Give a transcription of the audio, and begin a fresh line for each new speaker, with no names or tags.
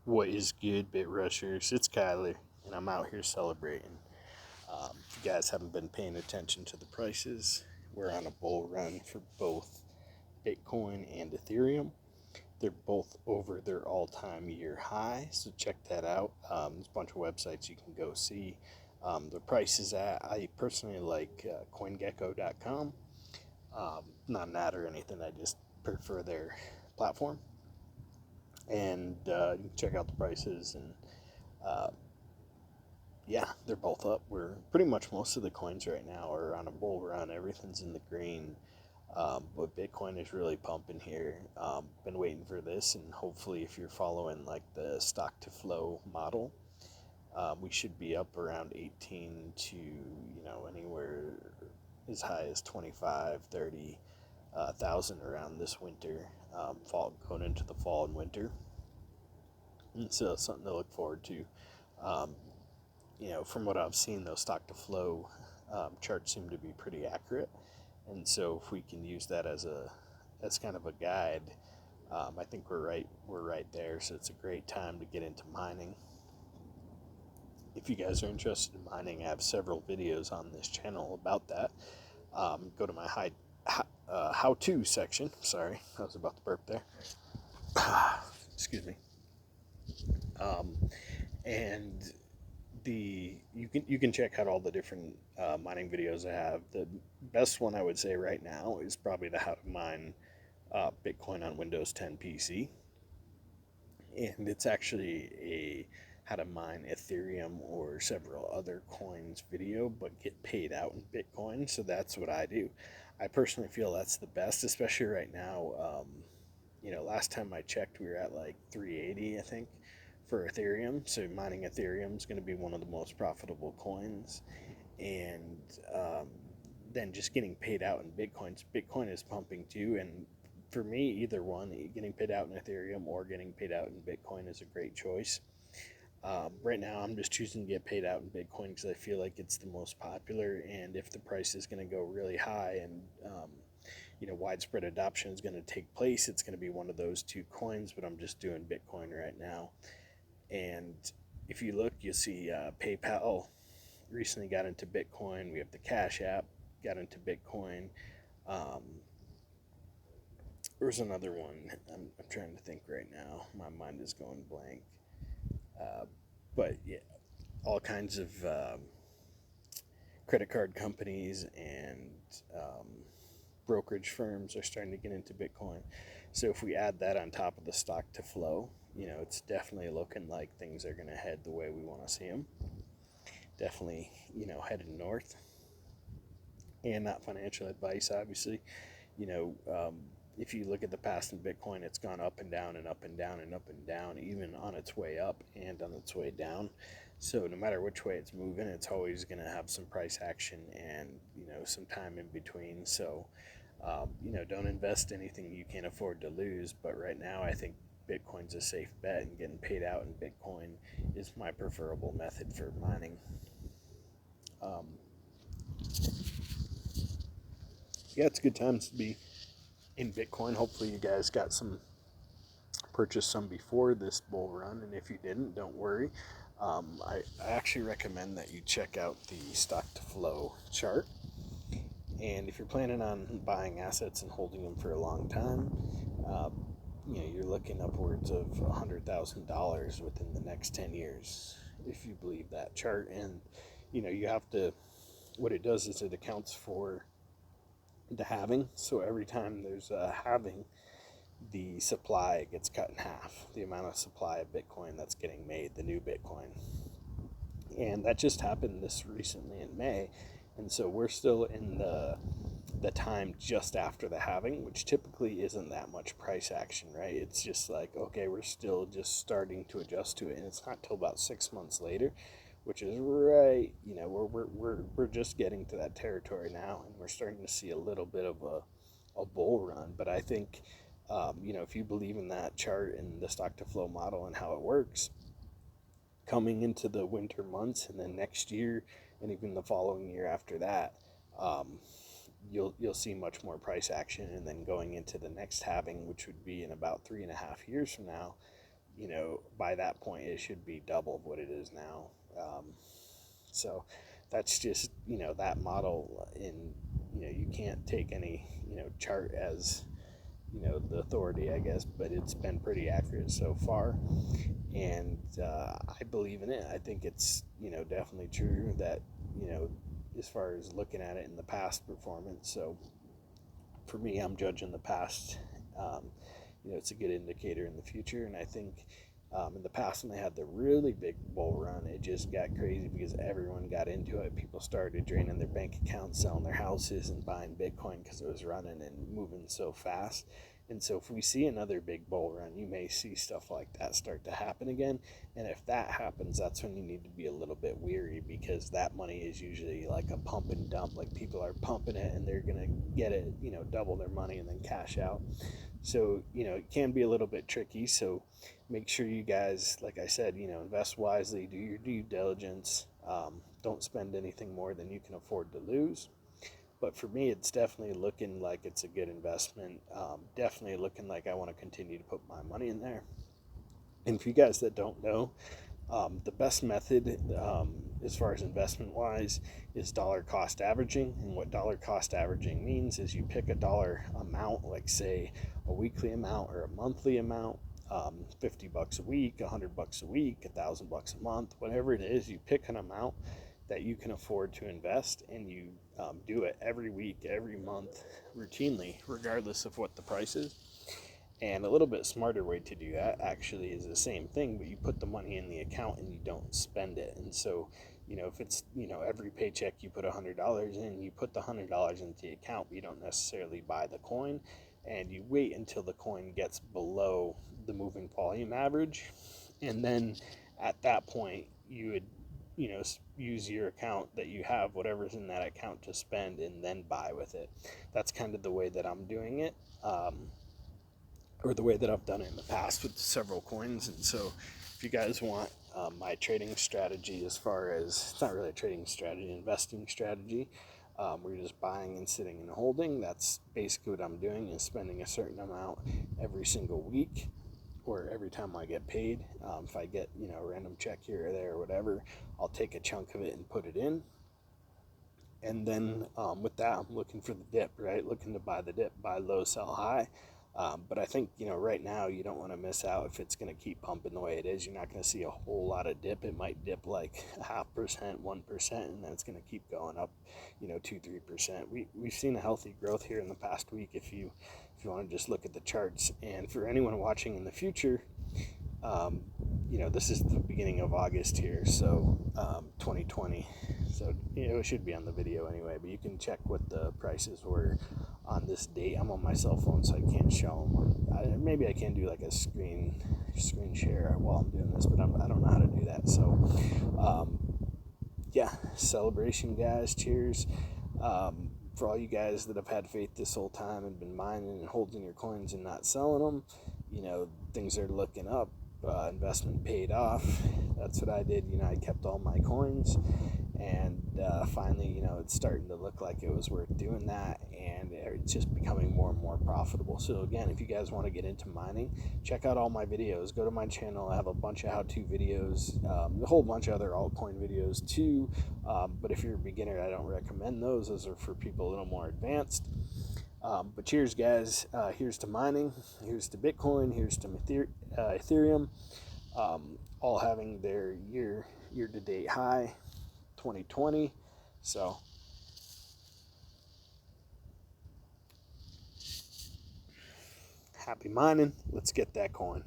What is good, Bit Rushers? It's Kyler, and I'm out here celebrating. If you guys haven't been paying attention to the prices, we're on a bull run for both Bitcoin and Ethereum. They're both over their all-time year high, so check that out. There's a bunch of websites you can go see the prices at. I personally like CoinGecko.com. Not an ad or anything, I just prefer their platform. And you can check out the prices and uh, yeah, they're both up. We're pretty much most of the coins right now are on a bull run. Everything's in the green. But Bitcoin is really pumping here. Been waiting for this, and hopefully, if you're following like the stock to flow model, we should be up around 18 to anywhere as high as 25, 30,000 around this winter, fall going into the fall and winter. And so something to look forward to. Um, from what I've seen, those stock to flow charts seem to be pretty accurate, and so if we can use that as kind of a guide, I think we're right there. So it's a great time to get into mining. If you guys are interested in mining, I have several videos on this channel about that. Go to my how-to section. Sorry, I was about to burp there. Excuse me. And you can check out all the different mining videos I have. The best one I would say right now is probably the how to mine Bitcoin on Windows 10 PC, and it's actually a how to mine Ethereum or several other coins video, but get paid out in Bitcoin. So that's what I do. I personally feel that's the best, especially right now. Last time I checked, we were at like 380, I think, for Ethereum. So mining Ethereum is going to be one of the most profitable coins, and then just getting paid out in Bitcoins. Bitcoin is pumping too, and for me, either one, getting paid out in Ethereum or getting paid out in Bitcoin is a great choice. Right now, I'm just choosing to get paid out in Bitcoin because I feel like it's the most popular, and if the price is going to go really high and widespread adoption is going to take place, it's going to be one of those two coins. But I'm just doing Bitcoin right now. And if you look, you'll see PayPal recently got into Bitcoin. We have the Cash App got into Bitcoin. Um, there's another one. I'm trying to think right now. My mind is going blank. But yeah, all kinds of credit card companies and brokerage firms are starting to get into Bitcoin. So if we add that on top of the stock to flow, it's definitely looking like things are going to head the way we want to see them. Definitely, headed north. And not financial advice, obviously. You know, um, if you look at the past in Bitcoin, it's gone up and down and up and down and up and down, even on its way up and on its way down. So no matter which way it's moving, it's always going to have some price action and some time in between. So don't invest anything you can't afford to lose. But right now, I think Bitcoin's a safe bet, and getting paid out in Bitcoin is my preferable method for mining. Um, yeah, it's good times to be in Bitcoin. Hopefully, you guys got purchased some before this bull run, and if you didn't, don't worry. I actually recommend that you check out the stock to flow chart. And if you're planning on buying assets and holding them for a long time, you're looking upwards of $100,000 within the next 10 years, if you believe that chart. And you have to. What it does is it accounts for the halving. So every time there's a halving, the supply gets cut in half. The amount of supply of Bitcoin that's getting made, the new Bitcoin. And that just happened this recently in May. And so we're still in the time just after the halving, which typically isn't that much price action, right? It's just like, okay, we're still just starting to adjust to it, and it's not till about 6 months later, which is right, we're just getting to that territory now, and we're starting to see a little bit of a bull run. But I think, if you believe in that chart and the stock to flow model and how it works, coming into the winter months and then next year and even the following year after that, you'll see much more price action. And then going into the next halving, which would be in about 3.5 years from now, you know, by that point it should be double of what it is now. So that's just, you know, that model. In, you know, you can't take any, you know, chart as, you know, the authority, I guess, but it's been pretty accurate so far, and I believe in it. I think it's, you know, definitely true that, you know, as far as looking at it in the past performance. So for me, I'm judging the past. You know, it's a good indicator in the future, and I think in the past, when they had the really big bull run, it just got crazy because everyone got into it. People started draining their bank accounts, selling their houses, and buying Bitcoin because it was running and moving so fast. And so if we see another big bull run, you may see stuff like that start to happen again. And if that happens, that's when you need to be a little bit weary, because that money is usually like a pump and dump. Like, people are pumping it and they're going to get it, you know, double their money and then cash out. So, you know, it can be a little bit tricky. So make sure you guys, like I said, you know, invest wisely, do your due diligence. Don't spend anything more than you can afford to lose. But for me, it's definitely looking like it's a good investment. Definitely looking like I want to continue to put my money in there. And for you guys that don't know, the best method, as far as investment wise, is dollar cost averaging. And what dollar cost averaging means is you pick a dollar amount, like say a weekly amount or a monthly amount, $50 a week, $100 a week, $1,000 a month, whatever it is. You pick an amount that you can afford to invest, and you do it every week, every month, routinely, regardless of what the price is. And a little bit smarter way to do that actually is the same thing, but you put the money in the account and you don't spend it. And so, you know, if it's, you know, every paycheck you put $100 in, you put the $100 into the account, but you don't necessarily buy the coin, and you wait until the coin gets below the moving volume average. And then at that point, you would, you know, use your account that you have, whatever's in that account, to spend, and then buy with it. That's kind of the way that I'm doing it. Or the way that I've done it in the past with several coins. And so if you guys want my trading strategy, as far as, it's not really a trading strategy, investing strategy, where you're just buying and sitting and holding, that's basically what I'm doing, is spending a certain amount every single week, or every time I get paid. If I get, you know, a random check here or there or whatever, I'll take a chunk of it and put it in. And then with that, I'm looking for the dip, right? Looking to buy the dip, buy low, sell high. But I think, you know, right now you don't want to miss out. If it's going to keep pumping the way it is, you're not going to see a whole lot of dip. It might dip like 0.5%, 1%, and then it's going to keep going up, you know, 2-3%. We've seen a healthy growth here in the past week, if you want to just look at the charts. And for anyone watching in the future, you know, this is the beginning of August here, so 2020. So, you know, it should be on the video anyway, but you can check what the prices were on this date. I'm on my cell phone, so I can't show them. Maybe I can do like a screen share while I'm doing this, but I don't know how to do that. So, yeah, celebration, guys. Cheers. For all you guys that have had faith this whole time and been mining and holding your coins and not selling them, you know, things are looking up. Investment paid off. That's what I did. You know, I kept all my coins, and finally, you know, it's starting to look like it was worth doing that, and it's just becoming more and more profitable. So again, if you guys want to get into mining, check out all my videos. Go to my channel. I have a bunch of how-to videos, a whole bunch of other altcoin videos too, but if you're a beginner, I don't recommend those. Those are for people a little more advanced. But cheers, guys. Here's to mining, here's to Bitcoin, here's to Ethereum, all having their year-to-date high, 2020. So happy mining. Let's get that coin.